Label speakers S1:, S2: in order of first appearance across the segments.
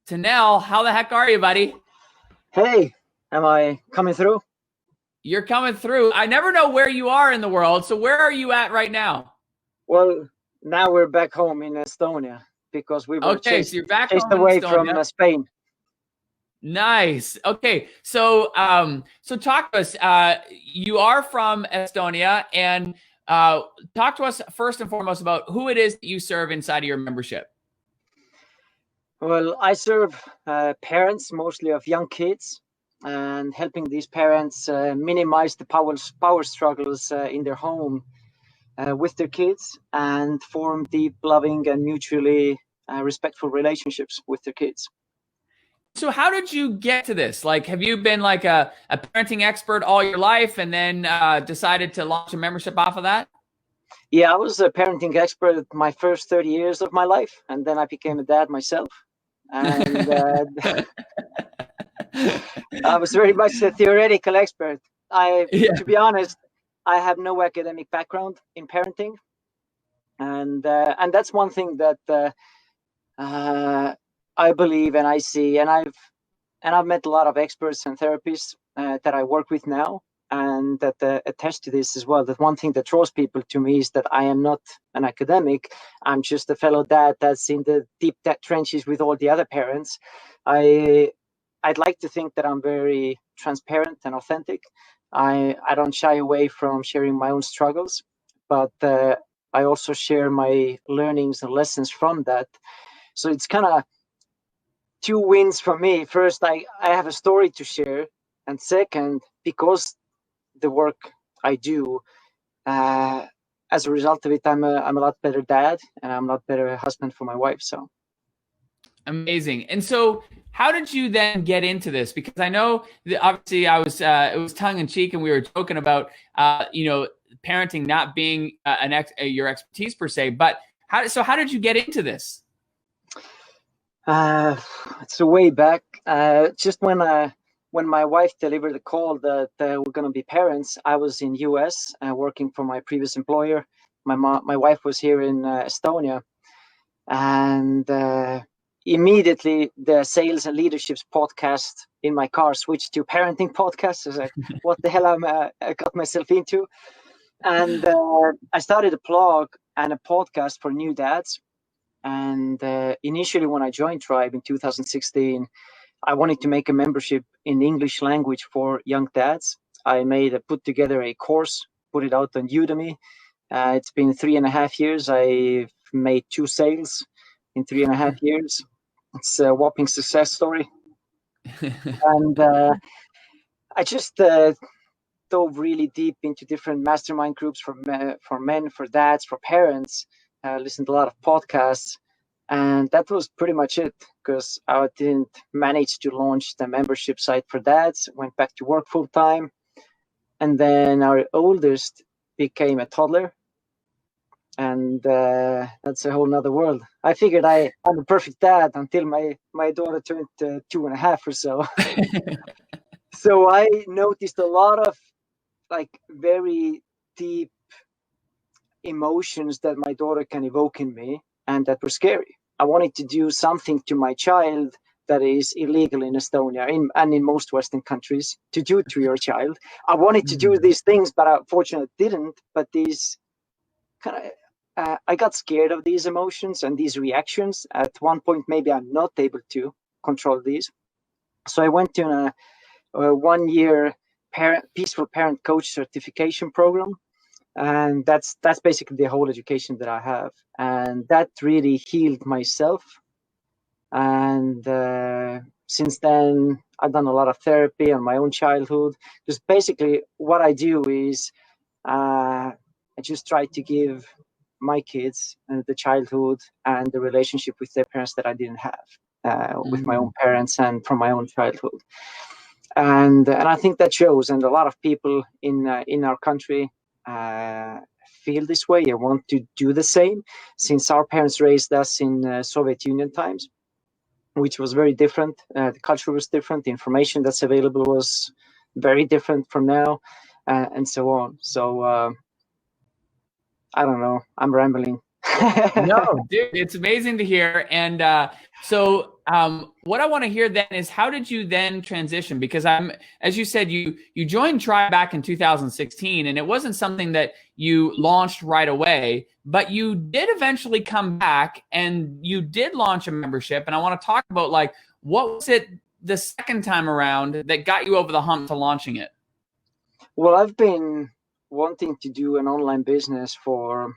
S1: Tanel, how the heck are you, buddy?
S2: Hey, am I coming through?
S1: You're coming through. I never know where you are in the world. So where are you at right now?
S2: Well, now we're back home in Estonia because we were
S1: Okay,
S2: chased,
S1: so you're back
S2: chased
S1: home in
S2: away from
S1: Estonia.
S2: Spain.
S1: Nice. Okay, so so talk to us. You are from Estonia, and talk to us first and foremost about who it is that you serve inside of your membership.
S2: Well, I serve parents, mostly of young kids, and helping these parents minimize the power struggles in their home with their kids and form deep, loving, and mutually respectful relationships with their kids.
S1: So how did you get to this? Like, have you been like a parenting expert all your life and then decided to launch a membership off of that?
S2: Yeah, I was a parenting expert my first 30 years of my life, and then I became a dad myself. And I was very much a theoretical expert.
S1: Yeah.
S2: To be honest, I have no academic background in parenting, and that's one thing that I believe and I see, and I've met a lot of experts and therapists that I work with now, and that attest to this as well. That one thing that draws people to me is that I am not an academic. I'm just a fellow dad that's in the deep trenches with all the other parents. I'd like to think that I'm very transparent and authentic. I don't shy away from sharing my own struggles, but I also share my learnings and lessons from that. So it's kind of two wins for me. First, I have a story to share, and second, because the work I do, as a result of it, I'm a lot better dad, and I'm a lot better husband for my wife. So
S1: Amazing. And so how did you then get into this? Because I know that obviously I was it was tongue in cheek and we were joking about parenting not being your expertise per se, but how did you get into this?
S2: it's a way back. Just when my wife delivered the call that we're going to be parents, I was in US working for my previous employer. My wife was here in Estonia, and immediately the sales and leaderships podcast in my car switched to parenting podcasts. I was like, what the hell I got myself into? And I started a blog and a podcast for new dads. And initially, when I joined Tribe in 2016, I wanted to make a membership in English language for young dads. I put together a course, put it out on Udemy. It's been 3.5 years. I've made 2 sales in 3.5 years. It's a whopping success story. And I just dove really deep into different mastermind groups for men, for dads, for parents. Listened to a lot of podcasts, and that was pretty much it, because I didn't manage to launch the membership site for dads. Went back to work full time, and then our oldest became a toddler, and that's a whole nother world. I figured I'm a perfect dad until my daughter turned 2.5 or so. So I noticed a lot of like very deep emotions that my daughter can evoke in me, and that were scary. I wanted to do something to my child that is illegal in Estonia and in most Western countries to do to your child. I wanted to do these things, but I unfortunately didn't. But these kind of, I got scared of these emotions and these reactions. At one point, maybe I'm not able to control these. So I went to a 1-year peaceful parent coach certification program. And that's basically the whole education that I have, and that really healed myself. And since then, I've done a lot of therapy on my own childhood. Just basically, what I do is I just try to give my kids the childhood and the relationship with their parents that I didn't have with my own parents and from my own childhood. And I think that shows, and a lot of people in our country feel this way. I want to do the same, since our parents raised us in Soviet Union times, which was very different. The culture was different. The information that's available was very different from now, and so on. So I don't know. I'm rambling.
S1: No, dude, it's amazing to hear. And so What I want to hear then is how did you then transition? Because as you said, you joined Tribe back in 2016, and it wasn't something that you launched right away, but you did eventually come back and you did launch a membership. And I want to talk about like, what was it the second time around that got you over the hump to launching it?
S2: Well, I've been wanting to do an online business for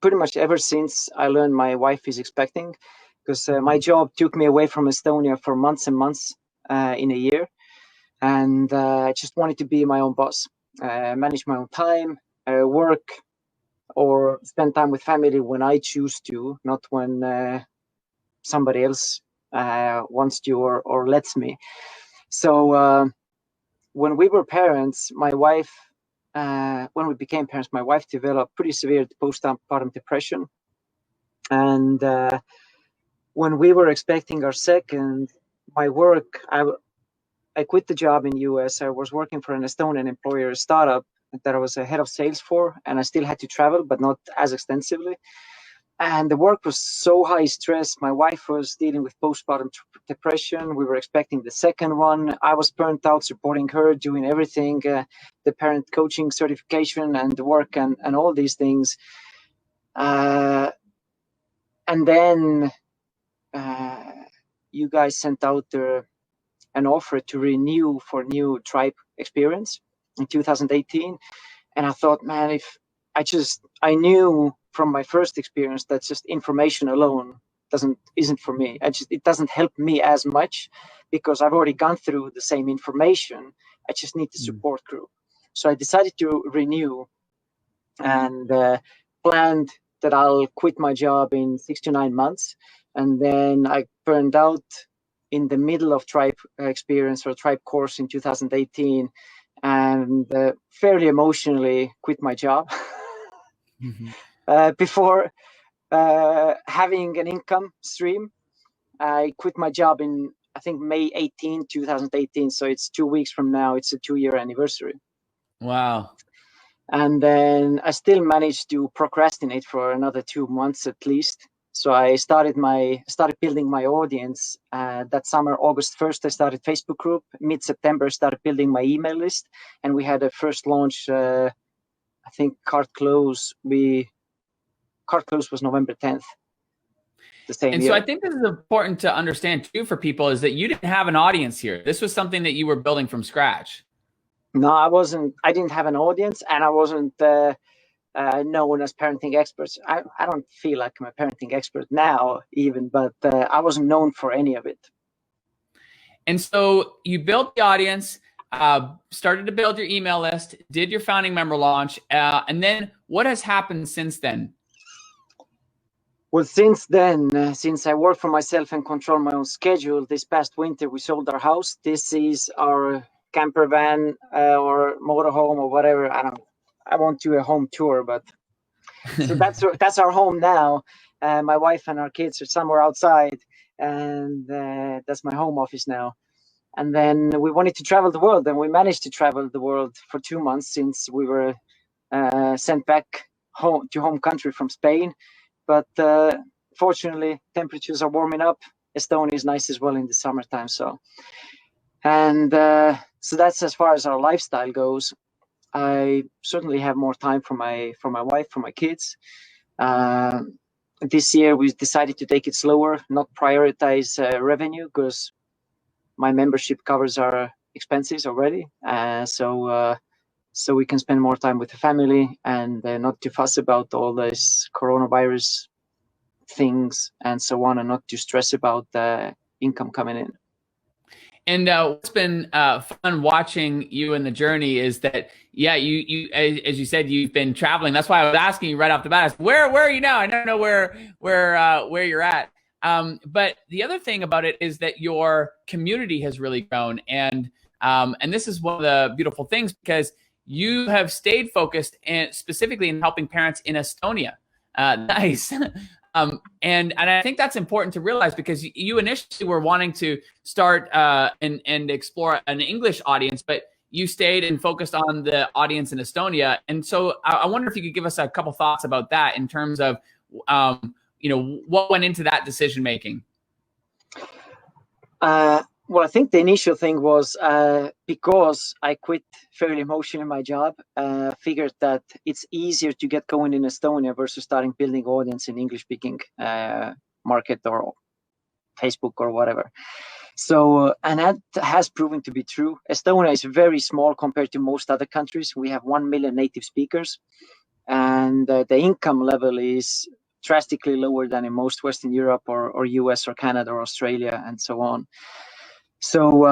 S2: pretty much ever since I learned my wife is expecting, because my job took me away from Estonia for months and months in a year. And I just wanted to be my own boss, manage my own time, work or spend time with family when I choose to, not when somebody else wants to or lets me. So when we were parents, when we became parents, my wife developed pretty severe postpartum depression. And when we were expecting our second, my work, I quit the job in US. I was working for an Estonian employer, a startup that I was a head of sales for, and I still had to travel, but not as extensively. And the work was so high stress. My wife was dealing with postpartum depression. We were expecting the second one. I was burnt out supporting her, doing everything, the parent coaching certification and the work and all these things. And then you guys sent out an offer to renew for new Tribe experience in 2018. And I thought, man, if I knew from my first experience that just information alone isn't for me. It doesn't help me as much because I've already gone through the same information. I just need the support group. So I decided to renew and planned that I'll quit my job in 6 to 9 months. And then I burned out in the middle of Tribe experience or Tribe course in 2018 and fairly emotionally quit my job. Before having an income stream. I quit my job in, I think, May 18, 2018. So it's 2 weeks from now. It's a 2-year anniversary.
S1: Wow.
S2: And then I still managed to procrastinate for another 2 months at least. So I started building my audience that summer. August 1st, I started Facebook group. Mid-September, started building my email list. And we had a first launch, I think cart close was November 10th. The same year.
S1: So I think this is important to understand too for people is that you didn't have an audience here. This was something that you were building from scratch.
S2: No, I wasn't. I didn't have an audience, and I wasn't known as parenting experts. I don't feel like I'm a parenting expert now, even, but I wasn't known for any of it.
S1: And so you built the audience, started to build your email list, did your founding member launch, and then what has happened since then?
S2: Well, since then, since I work for myself and control my own schedule, this past winter we sold our house. This is our camper van or motorhome or whatever. I won't do a home tour, but so that's our home now. My wife and our kids are somewhere outside, and that's my home office now. And then we wanted to travel the world, and we managed to travel the world for 2 months since we were sent back home to home country from Spain. But fortunately, temperatures are warming up. Estonia is nice as well in the summertime. So that's as far as our lifestyle goes. I certainly have more time for my wife, for my kids. This year we decided to take it slower, not prioritize revenue because my membership covers our expenses already. So we can spend more time with the family and not too fuss about all this coronavirus things and so on, and not too stress about the income coming in.
S1: And what's been fun watching you in the journey is that, yeah, you as you said, you've been traveling. That's why I was asking you right off the bat, where are you now? I don't know where you're at. But the other thing about it is that your community has really grown, and this is one of the beautiful things because you have stayed focused and specifically in helping parents in Estonia. Nice. And I think that's important to realize because you initially were wanting to start and explore an English audience, but you stayed and focused on the audience in Estonia. And so I wonder if you could give us a couple thoughts about that in terms of, what went into that decision making.
S2: Well, I think the initial thing was because I quit fairly emotionally my job, figured that it's easier to get going in Estonia versus starting building audience in English-speaking market or Facebook or whatever. So, and that has proven to be true. Estonia is very small compared to most other countries. We have 1 million native speakers, and the income level is drastically lower than in most Western Europe or US or Canada or Australia and so on. So,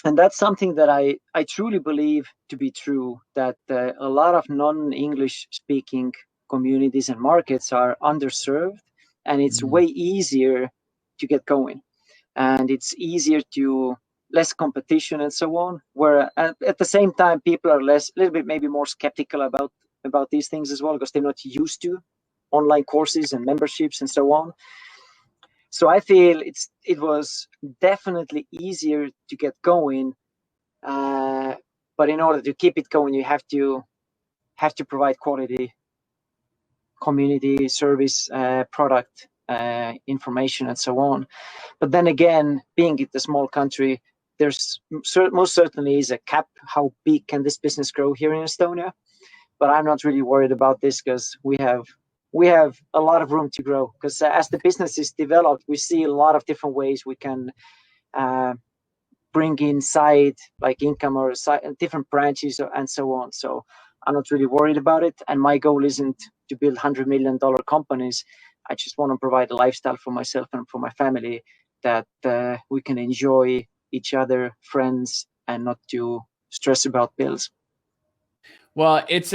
S2: and that's something that I truly believe to be true, that a lot of non-English speaking communities and markets are underserved, and it's way easier to get going. And it's easier to less competition and so on, where at the same time people are a little bit maybe more skeptical about these things as well, because they're not used to online courses and memberships and so on. So I feel it was definitely easier to get going, but in order to keep it going, you have to provide quality community service, product, information and so on. But then again, being it a small country, there's most certainly is a cap how big can this business grow here in Estonia. But I'm not really worried about this, because we have a lot of room to grow, because as the business is developed, we see a lot of different ways we can bring in side like income or different branches and so on. So I'm not really worried about it. And my goal isn't to build $100 million companies. I just want to provide a lifestyle for myself and for my family that we can enjoy each other, friends, and not to stress about bills.
S1: Well, it's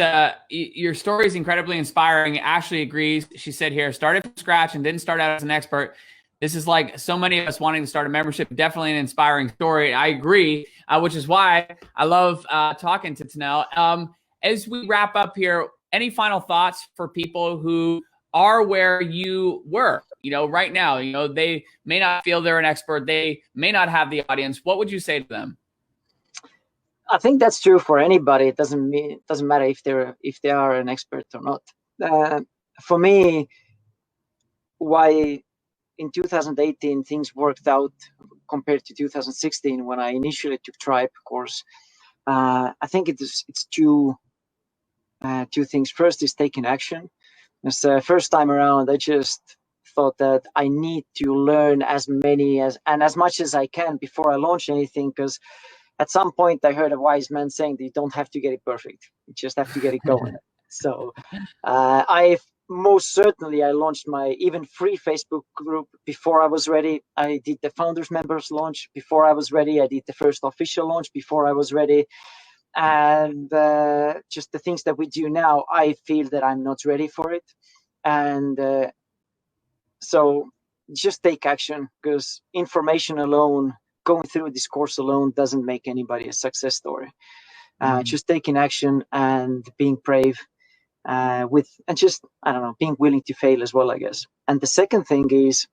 S1: your story is incredibly inspiring. Ashley agrees. She said here, started from scratch and didn't start out as an expert. This is like so many of us wanting to start a membership. Definitely an inspiring story. I agree, which is why I love talking to Tanel. As we wrap up here, any final thoughts for people who are where you were, right now? They may not feel they're an expert. They may not have the audience. What would you say to them?
S2: I think that's true for anybody. It doesn't matter if they are an expert or not. For me, why in 2018 things worked out compared to 2016 when I initially took Tribe course. I think it's two things. First is taking action. This first time around, I just thought that I need to learn as much as I can before I launch anything, because at some point I heard a wise man saying that you don't have to get it perfect, you just have to get it going. So I launched my even free Facebook group before I was ready. I did the founders members launch before I was ready. I did the first official launch before I was ready. And just the things that we do now, I feel that I'm not ready for it. And so just take action, because information alone, going through this course alone, doesn't make anybody a success story. Just taking action and being brave, being willing to fail as well, I guess. And the second thing is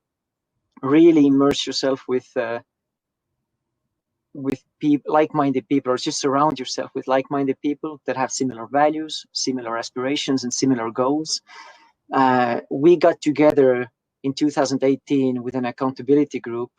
S2: really immerse yourself with like-minded people, or just surround yourself with like-minded people that have similar values, similar aspirations, and similar goals. We got together in 2018 with an accountability group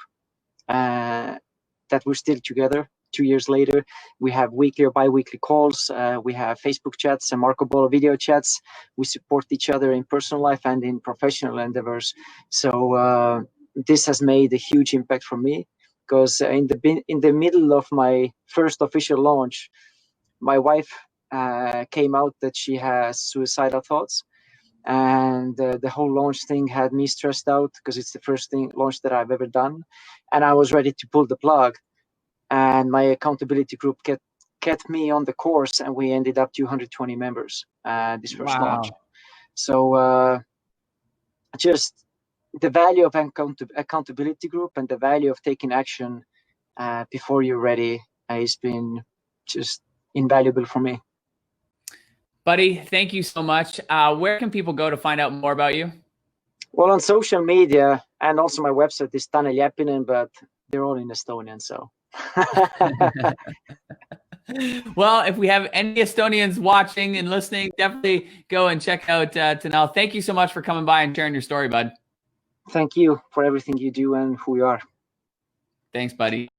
S2: that we're still together 2 years later. We have weekly or bi-weekly calls. We have Facebook chats and Marco Polo video chats. We support each other in personal life and in professional endeavors. So this has made a huge impact for me, because in the middle of my first official launch, my wife came out that she has suicidal thoughts. And the whole launch thing had me stressed out, because it's the first launch that I've ever done, and I was ready to pull the plug. And my accountability group kept me on the course, and we ended up 220 members this first launch. So just the value of accountability group and the value of taking action before you're ready has been just invaluable for me.
S1: Buddy, thank you so much. Where can people go to find out more about you?
S2: Well, on social media, and also my website is Tanel Jäppinen, but they're all in Estonian, so.
S1: Well, if we have any Estonians watching and listening, definitely go and check out Tanel. Thank you so much for coming by and sharing your story, bud.
S2: Thank you for everything you do and who you are.
S1: Thanks, buddy.